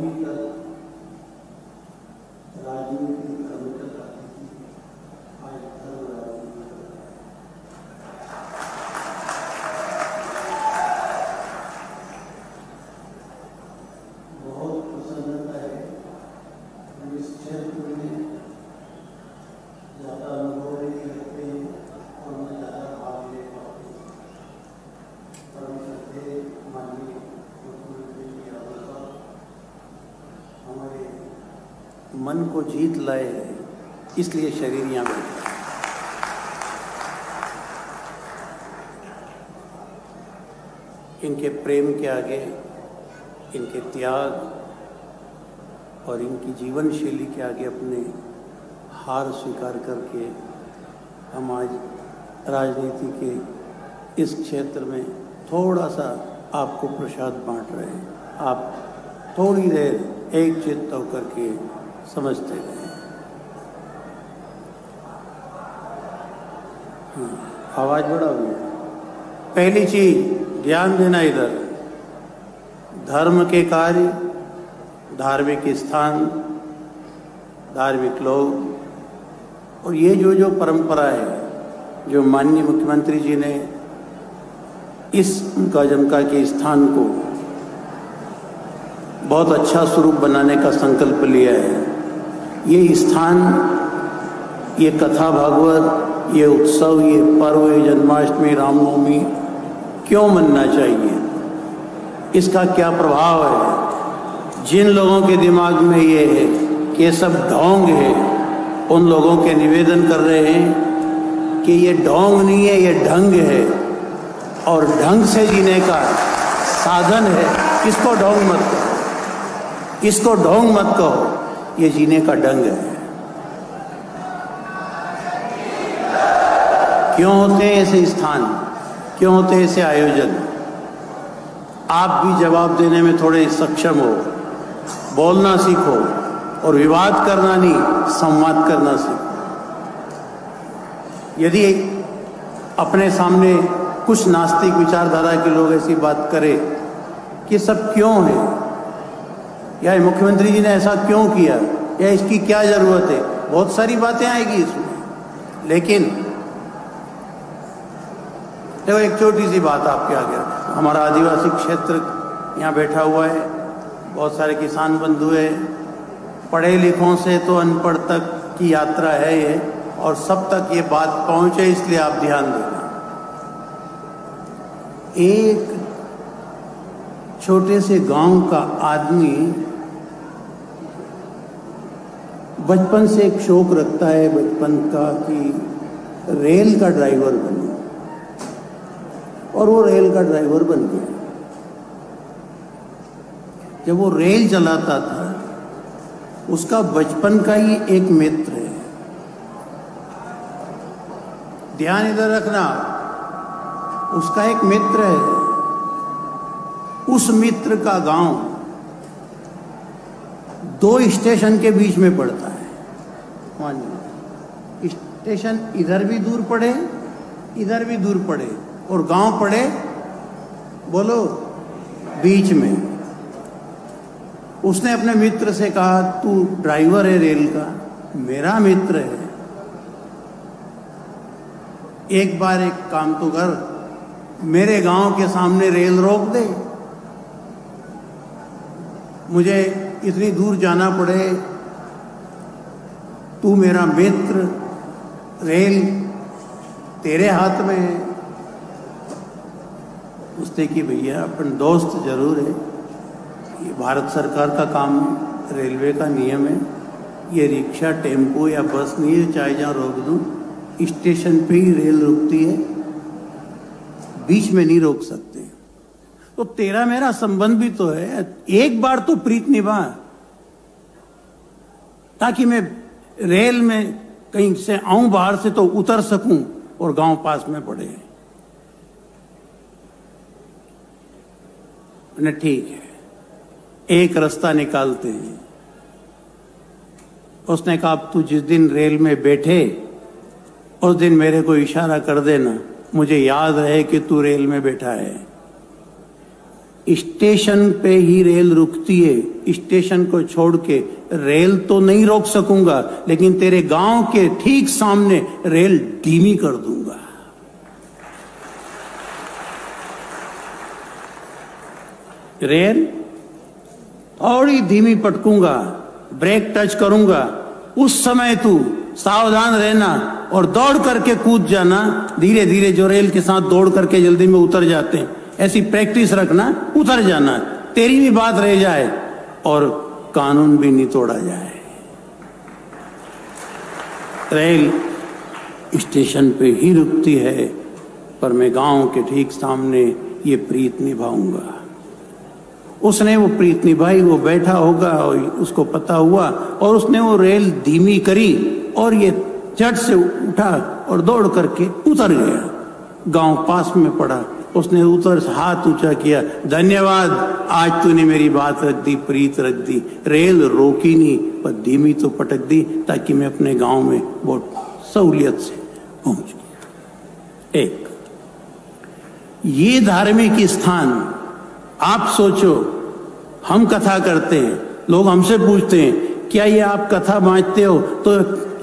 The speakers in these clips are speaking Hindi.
अभी तक राजनीति अनुगत आती थी, आज धर्म राजनीति। बहुत प्रसन्नता है इस क्षेत्र में ज़्यादा अनुभव नहीं रखते हैं और मैं ज़्यादा भाग ले पाते हैं। परम श्रद्धेय माननीय मुख्यमंत्री जी हमारे मन को जीत लाए, इसलिए शरीर यहाँ बैठे। इनके प्रेम के आगे, इनके त्याग और इनकी जीवन शैली के आगे अपने हार स्वीकार करके हम आज राजनीति के इस क्षेत्र में थोड़ा सा आपको प्रसाद बांट रहे हैं। आप थोड़ी देर एक चित्त होकर के समझते रहे। आवाज बढ़ा हुई है। पहली चीज ध्यान देना, इधर धर्म के कार्य, धार्मिक स्थान, धार्मिक लोग और ये जो परंपरा है जो माननीय मुख्यमंत्री जी ने इस गजमका के स्थान को बहुत अच्छा स्वरूप बनाने का संकल्प लिया है। ये स्थान, ये कथा भागवत, ये उत्सव, ये पर्व, ये जन्माष्टमी, रामनवमी क्यों मनना चाहिए, इसका क्या प्रभाव है। जिन लोगों के दिमाग में ये है कि ये सब ढोंग है, उन लोगों के निवेदन कर रहे हैं कि ये ढोंग नहीं है, ये ढंग है और ढंग से जीने का साधन है। इसको ढोंग मत कहो, इसको ढोंग मत कहो, ये जीने का ढंग है। क्यों होते ऐसे स्थान, क्यों होते ऐसे आयोजन? आप भी जवाब देने में थोड़े सक्षम हो, बोलना सीखो और विवाद करना नहीं, संवाद करना सीखो। यदि अपने सामने कुछ नास्तिक विचारधारा के लोग ऐसी बात करें कि सब क्यों है, या मुख्यमंत्री जी ने ऐसा क्यों किया, या इसकी क्या जरूरत है, बहुत सारी बातें आएगी इसमें। लेकिन देखो, एक छोटी सी बात आपके आगे, हमारा आदिवासी क्षेत्र यहाँ बैठा हुआ है, बहुत सारे किसान बंधु है, पढ़े लिखों से तो अनपढ़ तक की यात्रा है ये, और सब तक ये बात पहुंचे, इसलिए आप ध्यान देना। एक छोटे से गांव का आदमी बचपन से एक शौक रखता है, बचपन का, कि रेल का ड्राइवर बने, और वो रेल का ड्राइवर बन गया। जब वो रेल चलाता था, उसका बचपन का ही एक मित्र है, ध्यान इधर रखना, उसका एक मित्र है। उस मित्र का गांव 2 स्टेशन के बीच में पड़ता है। मानिए स्टेशन इधर भी दूर पड़े, इधर भी दूर पड़े, और गांव पड़े, बोलो, बीच में। उसने अपने मित्र से कहा, तू ड्राइवर है रेल का, मेरा मित्र है, एक बार एक काम तो कर, मेरे गांव के सामने रेल रोक दे, मुझे इतनी दूर जाना पड़े, तू मेरा मित्र, रेल तेरे हाथ में है। उसने कि भैया अपन दोस्त जरूर है, ये भारत सरकार का काम है, रेलवे का नियम है, ये रिक्शा, टेम्पो या बस नहीं है, चाहे जहाँ रोक दूं, स्टेशन पे ही रेल रुकती है, बीच में नहीं रोक सकते। तो तेरा मेरा संबंध भी तो है, एक बार तो प्रीत निभा, ताकि मैं रेल में कहीं से आऊं बाहर से तो उतर सकूं और गांव पास में पड़े। ठीक है, एक रास्ता निकालते हैं। उसने कहा, अब तू जिस दिन रेल में बैठे उस दिन मेरे को इशारा कर देना, मुझे याद रहे कि तू रेल में बैठा है। स्टेशन पे ही रेल रुकती है, स्टेशन को छोड़ के रेल तो नहीं रोक सकूंगा, लेकिन तेरे गांव के ठीक सामने रेल धीमी कर दूंगा। रेल थोड़ी धीमी पटकूंगा, ब्रेक टच करूंगा, उस समय तू सावधान रहना और दौड़ करके कूद जाना। धीरे धीरे जो रेल के साथ दौड़ करके जल्दी में उतर जाते हैं, ऐसी प्रैक्टिस रखना, उतर जाना, तेरी भी बात रह जाए और कानून भी नहीं तोड़ा जाए। रेल स्टेशन पे ही रुकती है, पर मैं गांव के ठीक सामने ये प्रीत निभाऊंगा। उसने वो प्रीत निभाई, वो बैठा होगा और उसको पता हुआ और उसने वो रेल धीमी करी और ये झट से उठा और दौड़ करके उतर गया। गांव पास में पड़ा, उसने उतर हाथ ऊंचा किया, धन्यवाद, आज तूने मेरी बात रख दी, प्रीत रख दी। रेल रोकी नहीं, पर धीमी तो पटक दी ताकि मैं अपने गांव में बहुत सहूलियत से पहुंच गया। एक ये धार्मिक स्थान, आप सोचो, हम कथा करते हैं, लोग हमसे पूछते हैं क्या ये आप कथा बांटते हो तो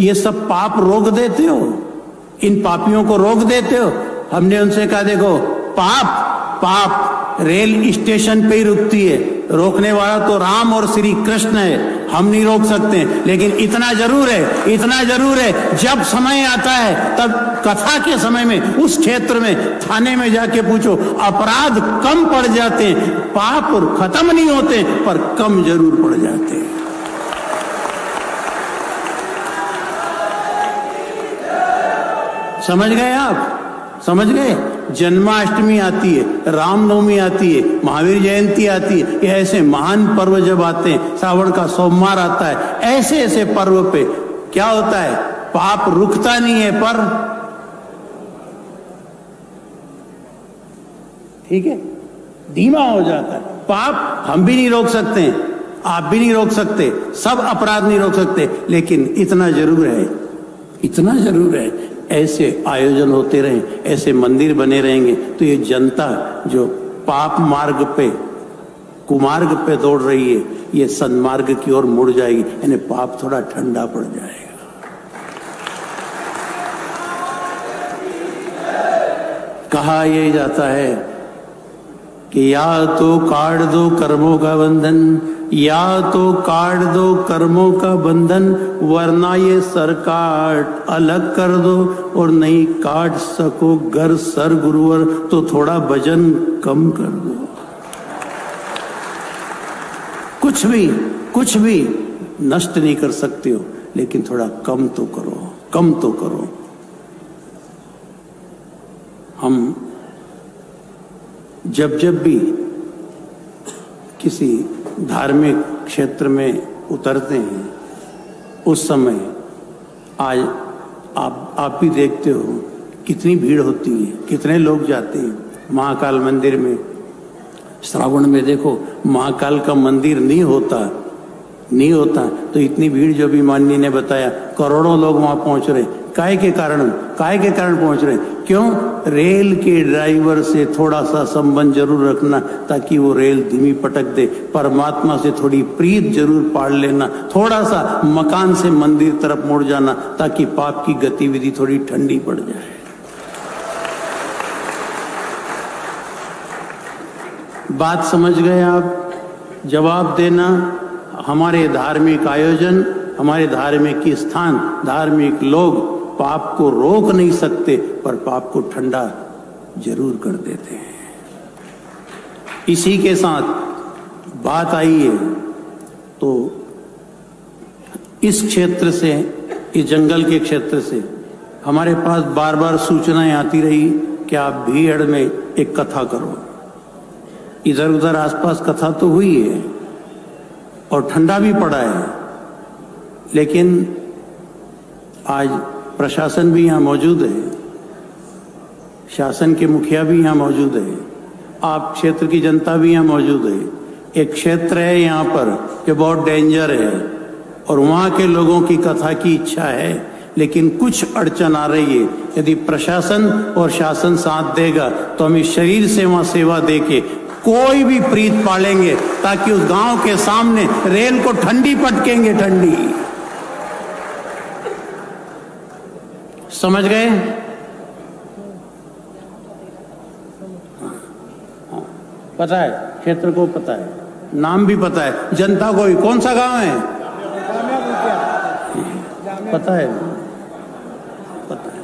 ये सब पाप रोक देते हो, इन पापियों को रोक देते हो? हमने उनसे कहा देखो, पाप रेल स्टेशन पे ही रुकती है, रोकने वाला तो राम और श्री कृष्ण है, हम नहीं रोक सकते। लेकिन इतना जरूर है जब समय आता है तब कथा के समय में उस क्षेत्र में थाने में जाके पूछो, अपराध कम पड़ जाते हैं, पाप खत्म नहीं होते पर कम जरूर पड़ जाते हैं। समझ गए आप? समझ गए? जन्माष्टमी आती है, रामनवमी आती है, महावीर जयंती आती है, ये ऐसे महान पर्व जब आते हैं, श्रावण का सोमवार आता है, ऐसे ऐसे पर्व पे क्या होता है, पाप रुकता नहीं है पर ठीक है धीमा हो जाता है। पाप हम भी नहीं रोक सकते, आप भी नहीं रोक सकते, सब अपराध नहीं रोक सकते, लेकिन इतना जरूर है ऐसे आयोजन होते रहे, ऐसे मंदिर बने रहेंगे तो ये जनता जो पाप मार्ग पे, कुमार्ग पे दौड़ रही है, ये सन्मार्ग की ओर मुड़ जाएगी, यानी पाप थोड़ा ठंडा पड़ जाएगा। कहा यह जाता है कि या तो काट दो कर्मों का बंधन, वरना ये सर काट अलग कर दो, और नहीं काट सको घर सर गुरुवर तो थोड़ा वजन कम कर दो। कुछ भी नष्ट नहीं कर सकते हो, लेकिन थोड़ा कम तो करो। हम जब भी किसी धार्मिक क्षेत्र में उतरते हैं, उस समय आज आप भी देखते हो कितनी भीड़ होती है, कितने लोग जाते हैं महाकाल मंदिर में। श्रावण में देखो, महाकाल का मंदिर नहीं होता तो इतनी भीड़ जो भी माननी ने बताया, करोड़ों लोग वहां पहुंच रहे। काय के कारण पहुंच रहे? क्यों? रेल के ड्राइवर से थोड़ा सा संबंध जरूर रखना ताकि वो रेल धीमी पटक दे। परमात्मा से थोड़ी प्रीत जरूर पाड़ लेना, थोड़ा सा मकान से मंदिर तरफ मुड़ जाना ताकि पाप की गतिविधि थोड़ी ठंडी पड़ जाए। बात समझ गए आप? जवाब देना। हमारे धार्मिक आयोजन, हमारे धार्मिक स्थान, धार्मिक लोग पाप को रोक नहीं सकते पर पाप को ठंडा जरूर कर देते हैं। इसी के साथ बात आई है तो इस क्षेत्र से, इस जंगल के क्षेत्र से हमारे पास बार बार सूचनाएं आती रही कि आप भीड़ में एक कथा करो। इधर उधर आसपास कथा तो हुई है और ठंडा भी पड़ा है, लेकिन आज प्रशासन भी यहाँ मौजूद है, शासन के मुखिया भी यहाँ मौजूद है, आप क्षेत्र की जनता भी यहाँ मौजूद है। एक क्षेत्र है यहाँ पर जो बहुत डेंजर है और वहाँ के लोगों की कथा की इच्छा है, लेकिन कुछ अड़चन आ रही है। यदि प्रशासन और शासन साथ देगा तो हम इस शरीर से वहाँ सेवा देके कोई भी प्रीत पालेंगे ताकि उस गांव के सामने रेल को ठंडी पटकेंगे, ठंडी। समझ गए? पता है, क्षेत्र को पता है, नाम भी पता है, जनता को भी। कौन सा गांव है? पता है, पता है।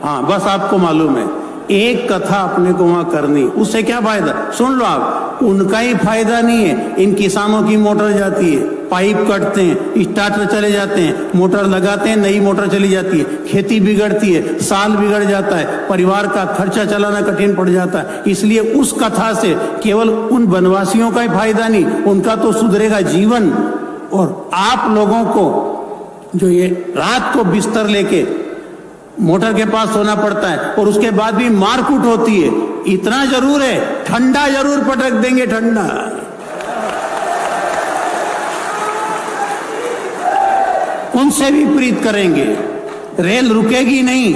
हाँ, बस आपको मालूम है। एक कथा अपने को वहां करनी, उससे क्या फायदा? सुन लो आप, उनका ही फायदा नहीं है। इन किसानों की मोटर जाती है, पाइप कटते हैं, स्टार्टर चले जाते हैं, मोटर लगाते हैं, नई मोटर चली जाती है, खेती बिगड़ती है, साल बिगड़ जाता है, परिवार का खर्चा चलाना कठिन पड़ जाता है। इसलिए उस कथा से केवल उन वनवासियों का ही फायदा नहीं, उनका तो सुधरेगा जीवन। और आप लोगों को जो ये रात को बिस्तर लेके मोटर के पास सोना पड़ता है और उसके बाद भी मारकूट होती है, इतना जरूर है, ठंडा जरूर पटक देंगे, ठंडा। उनसे भी प्रीत करेंगे। रेल रुकेगी नहीं,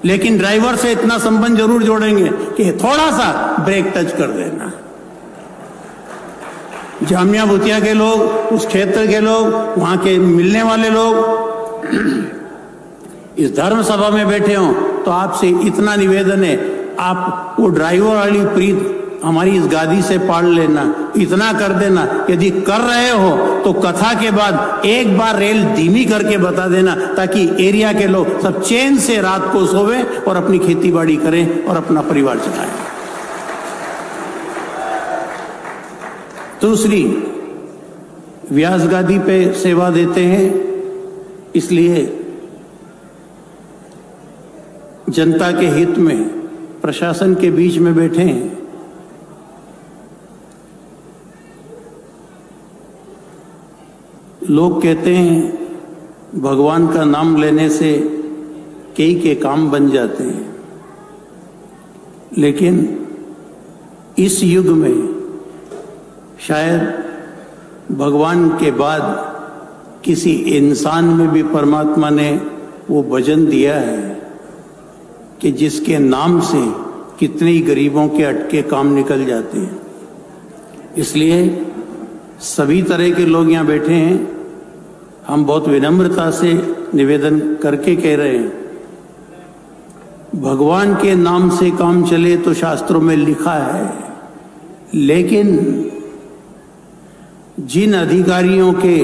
लेकिन ड्राइवर से इतना संबंध जरूर जोड़ेंगे कि थोड़ा सा ब्रेक टच कर देना। जामिया भूतिया के लोग, उस क्षेत्र के लोग, वहां के मिलने वाले लोग इस धर्म सभा में बैठे हों, तो आपसे इतना निवेदन है, आप वो ड्राइवर वाली प्रीत हमारी इस गादी से पाल लेना, इतना कर देना। यदि कर रहे हो तो कथा के बाद एक बार रेल धीमी करके बता देना, ताकि एरिया के लोग सब चैन से रात को सोवे और अपनी खेती बाड़ी करें और अपना परिवार चलाएं। दूसरी, व्यास गादी पे सेवा देते हैं, इसलिए जनता के हित में प्रशासन के बीच में बैठे हैं। लोग कहते हैं भगवान का नाम लेने से कई के काम बन जाते हैं, लेकिन इस युग में शायद भगवान के बाद किसी इंसान में भी परमात्मा ने वो वजन दिया है कि जिसके नाम से कितने ही गरीबों के अटके काम निकल जाते हैं। इसलिए सभी तरह के लोग यहाँ बैठे हैं, हम बहुत विनम्रता से निवेदन करके कह रहे हैं, भगवान के नाम से काम चले तो शास्त्रों में लिखा है, लेकिन जिन अधिकारियों के,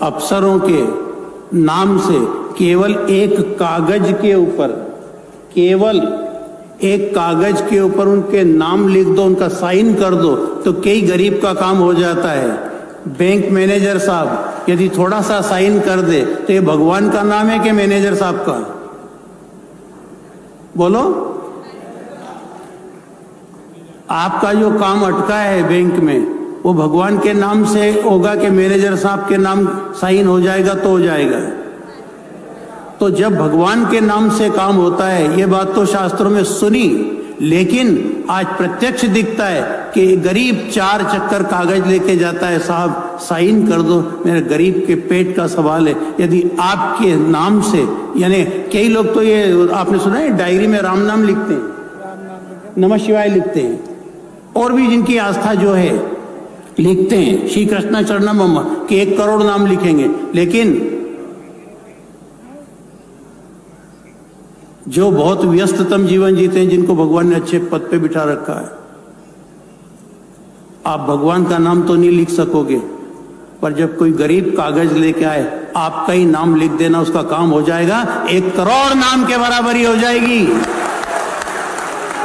अफसरों के नाम से केवल एक कागज के ऊपर, केवल एक कागज के ऊपर उनके नाम लिख दो, उनका साइन कर दो, तो कई गरीब का काम हो जाता है। बैंक मैनेजर साहब यदि थोड़ा सा साइन कर दे तो ये भगवान का नाम है कि मैनेजर साहब का? बोलो। आपका जो काम अटका है बैंक में, वो भगवान के नाम से होगा कि मैनेजर साहब के नाम साइन हो जाएगा तो हो जाएगा? तो जब भगवान के नाम से काम होता है, ये बात तो शास्त्रों में सुनी, लेकिन आज प्रत्यक्ष दिखता है कि गरीब 4 चक्कर कागज लेके जाता है, साहब साइन कर दो, मेरे गरीब के पेट का सवाल है। यदि आपके नाम से, यानी कई लोग तो ये आपने सुना है डायरी में राम नाम लिखते हैं, नमः शिवाय लिखते हैं, और भी जिनकी आस्था जो है लिखते हैं श्री कृष्ण चरणम कि 1 करोड़ नाम लिखेंगे, लेकिन जो बहुत व्यस्ततम जीवन जीते हैं, जिनको भगवान ने अच्छे पद पे बिठा रखा है, आप भगवान का नाम तो नहीं लिख सकोगे, पर जब कोई गरीब कागज लेके आए, आपका ही नाम लिख देना, उसका काम हो जाएगा। 1 करोड़ नाम के बराबरी हो जाएगी।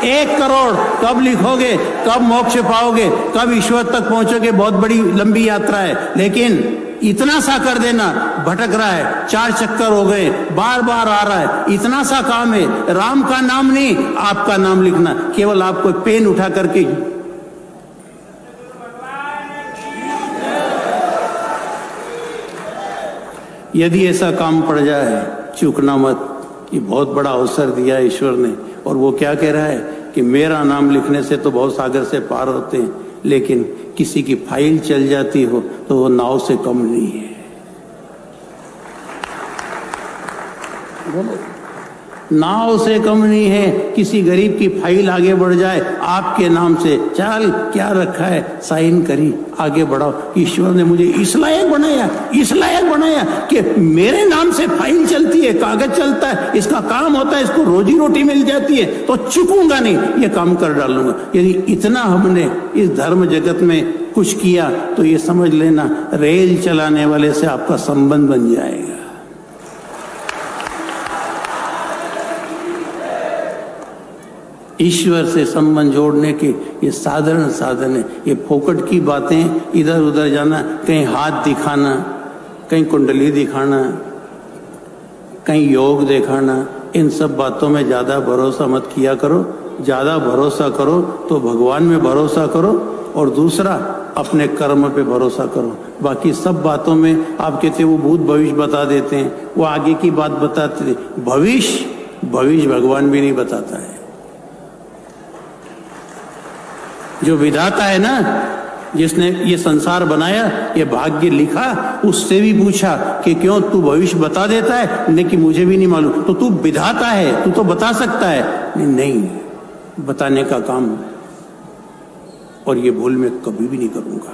1 करोड़ कब लिखोगे, कब मोक्ष पाओगे, कब ईश्वर तक पहुंचोगे, बहुत बड़ी लंबी यात्रा है। लेकिन इतना सा कर देना, भटक रहा है, 4 चक्कर हो गए, बार बार आ रहा है, इतना सा काम है, राम का नाम नहीं, आपका नाम लिखना। केवल आपको पेन उठा करके यदि ऐसा काम पड़ जाए, चूकना मत, ये बहुत बड़ा अवसर दिया है ईश्वर ने। और वो क्या कह रहा है कि मेरा नाम लिखने से तो बहुत सागर से पार होते हैं, लेकिन किसी की फाइल चल जाती हो तो वो नाव से कम नहीं है। बोलो। नाव से कम नहीं है, किसी गरीब की फाइल आगे बढ़ जाए आपके नाम से, चल क्या रखा है, साइन करी, आगे बढ़ाओ। ईश्वर ने मुझे इस लायक बनाया कि मेरे नाम से फाइल चलती है, कागज चलता है, इसका काम होता है, इसको रोजी रोटी मिल जाती है, तो चुकूंगा नहीं, ये काम कर डालूंगा। यदि इतना हमने इस धर्म जगत में कुछ किया तो ये समझ लेना रेल चलाने वाले से आपका संबंध बन जाएगा। ईश्वर से संबंध जोड़ने के ये साधारण साधन है। ये फोकट की बातें, इधर उधर जाना, कहीं हाथ दिखाना, कहीं कुंडली दिखाना, कहीं योग दिखाना, इन सब बातों में ज्यादा भरोसा मत किया करो। ज्यादा भरोसा करो तो भगवान में भरोसा करो, और दूसरा अपने कर्म पे भरोसा करो। बाकी सब बातों में आप कहते वो भूत भविष्य बता देते हैं, वो आगे की बात बताते थे। भविष्य भगवान भी नहीं बताता है। जो विधाता है ना, जिसने ये संसार बनाया, ये भाग्य लिखा, उससे भी पूछा कि क्यों तू भविष्य बता देता है, नहीं कि मुझे भी नहीं मालूम। तो तू विधाता है, तू तो बता सकता है। नहीं, बताने का काम, और ये भूल मैं कभी भी नहीं करूंगा।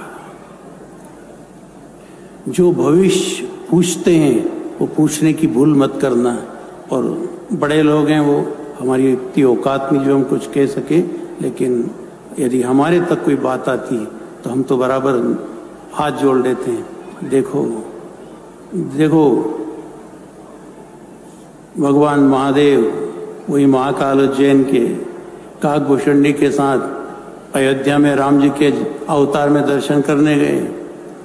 जो भविष्य पूछते हैं वो पूछने की भूल मत करना। और बड़े लोग हैं, वो हमारी इतनी औकात नहीं जो हम कुछ कह सके, लेकिन यदि हमारे तक कोई बात आती है तो हम तो बराबर हाथ जोड़ लेते हैं। देखो भगवान महादेव वही महाकाल उज्जैन के काकभूषणी के साथ अयोध्या में राम जी के अवतार में दर्शन करने गए,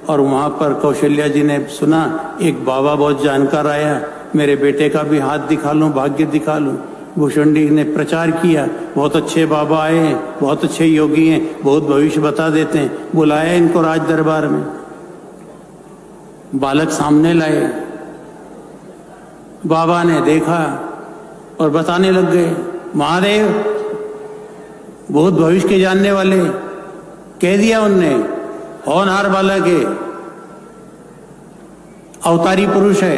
और वहां पर कौशल्या जी ने सुना एक बाबा बहुत जानकार आया, मेरे बेटे का भी हाथ दिखा लूं, भाग्य दिखा लूं। भूषणी ने प्रचार किया, बहुत अच्छे बाबा आए हैं, बहुत अच्छे योगी हैं, बहुत भविष्य बता देते हैं। बुलाया इनको राज दरबार में, बालक सामने लाए, बाबा ने देखा और बताने लग गए, महादेव बहुत भविष्य के जानने वाले, कह दिया उनने, होनहार बालक है, अवतारी पुरुष है,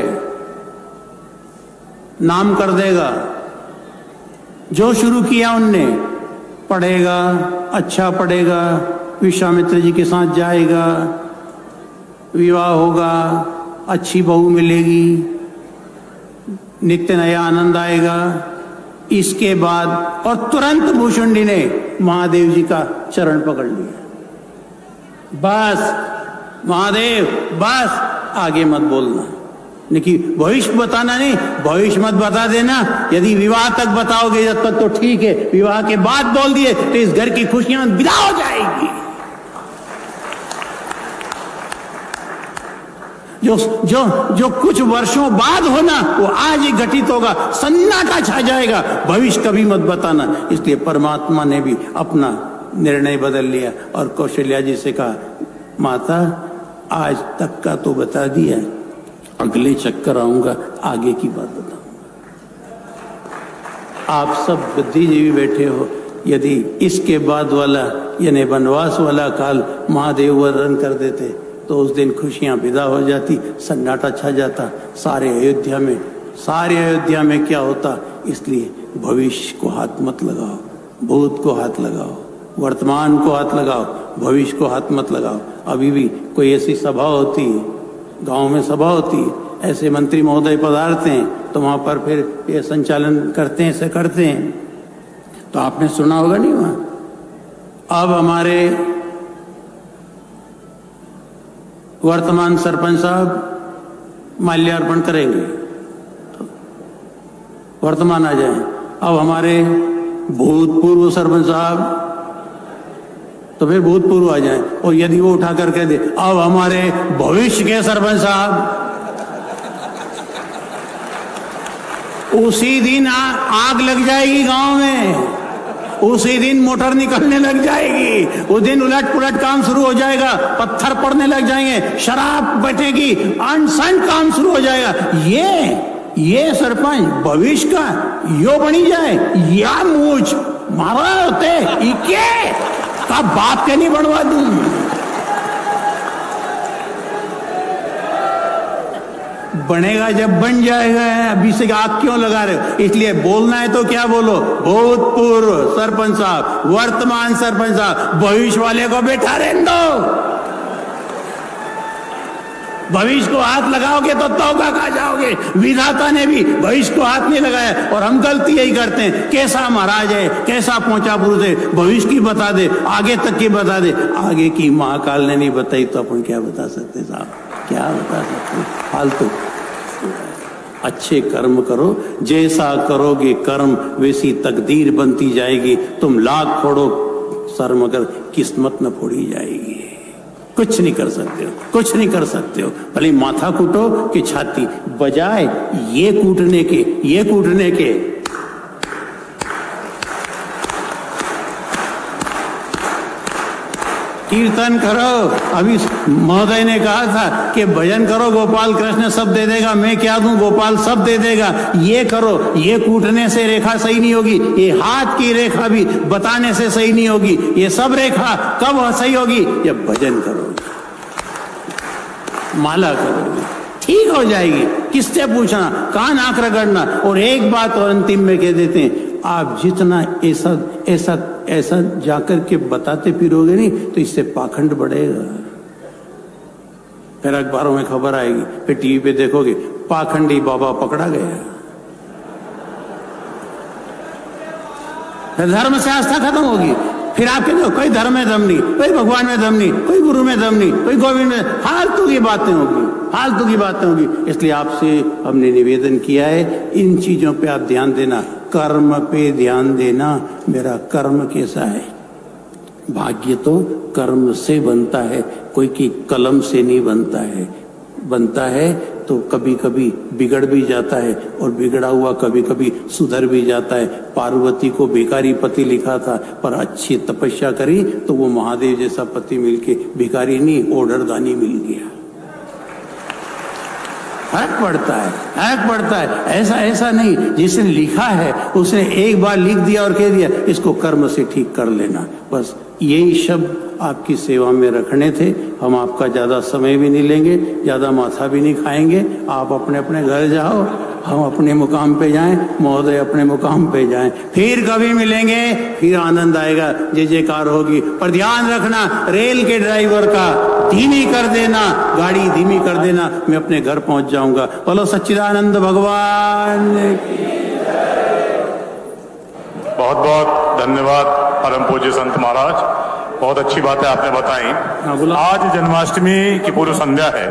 नाम कर देगा। जो शुरू किया उनने, पढ़ेगा, अच्छा पढ़ेगा, विश्वामित्र जी के साथ जाएगा, विवाह होगा, अच्छी बहू मिलेगी, नित्य नया आनंद आएगा। इसके बाद और तुरंत भूषुंडी ने महादेव जी का चरण पकड़ लिया। बस महादेव, बस आगे मत बोलना। नहीं, भविष्य बताना नहीं, भविष्य मत बता देना। यदि विवाह तक बताओगे जब तक तो ठीक है, विवाह के बाद बोल दिए तो इस घर की खुशियां विदा हो जाएगी। जो कुछ वर्षों बाद होना वो आज ही घटित होगा, सन्नाटा छा जाएगा। भविष्य कभी मत बताना। इसलिए परमात्मा ने भी अपना निर्णय बदल लिया और कौशल्या जी से कहा, माता आज तक का तो बता दिया, अगले चक्कर आऊंगा, आगे की बात बताऊंगा। आप सब बुद्धिजीवी बैठे हो, यदि इसके बाद वाला यानी वनवास वाला काल महादेव वर्णन कर देते तो उस दिन खुशियां विदा हो जाती, सन्नाटा छा जाता सारे अयोध्या में क्या होता। इसलिए भविष्य को हाथ मत लगाओ, भूत को हाथ लगाओ, वर्तमान को हाथ लगाओ, भविष्य को हाथ मत लगाओ। अभी भी कोई ऐसी सभा होती है, गांव में सभा होती है, ऐसे मंत्री महोदय पधारते हैं तो वहां पर फिर ये संचालन करते हैं, ऐसे करते हैं, तो आपने सुना होगा नहीं वहां। अब हमारे वर्तमान सरपंच साहब माल्यार्पण करेंगे, तो वर्तमान आ जाए। अब हमारे भूतपूर्व सरपंच साहब, तो फिर भूतपूर्व आ जाए। और यदि वो उठा कर कह दे अब हमारे भविष्य के सरपंच साहब, उसी दिन आग लग जाएगी गांव में, उसी दिन मोटर निकलने लग जाएगी, उस दिन उलट पुलट काम शुरू हो जाएगा, पत्थर पड़ने लग जाएंगे, शराब बैठेगी, अनशन काम शुरू हो जाएगा। ये सरपंच भविष्य का यो बनी जाए, या मूछ मारा होते इके का बाप के नहीं बनवा दूं। बनेगा जब बन जाएगा। अभी से आग क्यों लगा रहे हो? इसलिए बोलना है तो क्या बोलो, भूतपूर्व सरपंच साहब, वर्तमान सरपंच साहब, भविष्य वाले को बैठा रहने दो। भविष्य को हाथ लगाओगे तो तौबा खा जाओगे। विधाता ने भी भविष्य को हाथ नहीं लगाया और हम गलती यही करते हैं। कैसा महाराज है, कैसा पहुंचा पुरुष है, भविष्य की बता दे, आगे तक की बता दे। आगे की महाकाल ने नहीं बताई तो अपन क्या बता सकते साहब, क्या बता सकते? फालतू। अच्छे कर्म करो, जैसा करोगे कर्म वैसी तकदीर बनती जाएगी। तुम लाख फोड़ो सर मगर किस्मत न फोड़ी जाएगी। कुछ नहीं कर सकते हो, कुछ नहीं कर सकते हो। भले माथा कूटो कि छाती, बजाय ये कूटने के कीर्तन करो। अभी महोदय ने कहा था कि भजन करो, गोपाल कृष्ण सब दे देगा। मैं क्या दूं, गोपाल सब दे देगा। ये करो, ये कूटने से रेखा सही नहीं होगी, ये हाथ की रेखा भी बताने से सही नहीं होगी। ये सब रेखा कब सही होगी? जब भजन करोगे, माला करोगे, ठीक हो जाएगी। किससे पूछना, कान आंख रगड़ना। और एक बात और अंतिम में कह देते हैं, आप जितना ऐसा ऐसा ऐसा जाकर के बताते फिरोगे नहीं तो इससे पाखंड बढ़ेगा। फिर अखबारों में खबर आएगी, फिर टीवी पे देखोगे पाखंडी बाबा पकड़ा गया। फिर धर्म से आस्था खत्म होगी। फिर आप कहते हो कोई धर्म में दम नहीं, कोई भगवान में दम नहीं, कोई गुरु में दम नहीं, कोई गोविंद में। फालतू की बातें होगी, फालतू की बातें होगी। इसलिए आपसे हमने निवेदन किया है, इन चीजों पे आप ध्यान देना, कर्म पे ध्यान देना। मेरा कर्म कैसा है? भाग्य तो कर्म से बनता है, कोई की कलम से नहीं बनता है। बनता है तो कभी कभी बिगड़ भी जाता है और बिगड़ा हुआ कभी कभी सुधर भी जाता है। पार्वती को भिखारी पति लिखा था, पर अच्छी तपस्या करी तो वो महादेव जैसा पति मिलके भिखारी नहीं, ऑर्डरदानी मिल गया। फर्क पड़ता है, फर्क पड़ता है। ऐसा नहीं, जिसने लिखा है उसने एक बार लिख दिया और कह दिया इसको कर्म से ठीक कर लेना। बस यही शब्द आपकी सेवा में रखने थे। हम आपका ज्यादा समय भी नहीं लेंगे, ज्यादा माथा भी नहीं खाएंगे। आप अपने अपने घर जाओ, हम अपने मुकाम पे जाएं, महोदय अपने मुकाम पे जाएं। फिर कभी मिलेंगे, फिर आनंद आएगा, जय जयकार होगी। पर ध्यान रखना, रेल के ड्राइवर का धीमी कर देना, गाड़ी धीमी कर देना, मैं अपने घर पहुंच जाऊंगा। बोलो सच्चिदानंद भगवान की। बहुत बहुत धन्यवाद परम पूज्य संत महाराज, बहुत अच्छी बातें आपने बताई। आज जन्माष्टमी की पूर्व संध्या है।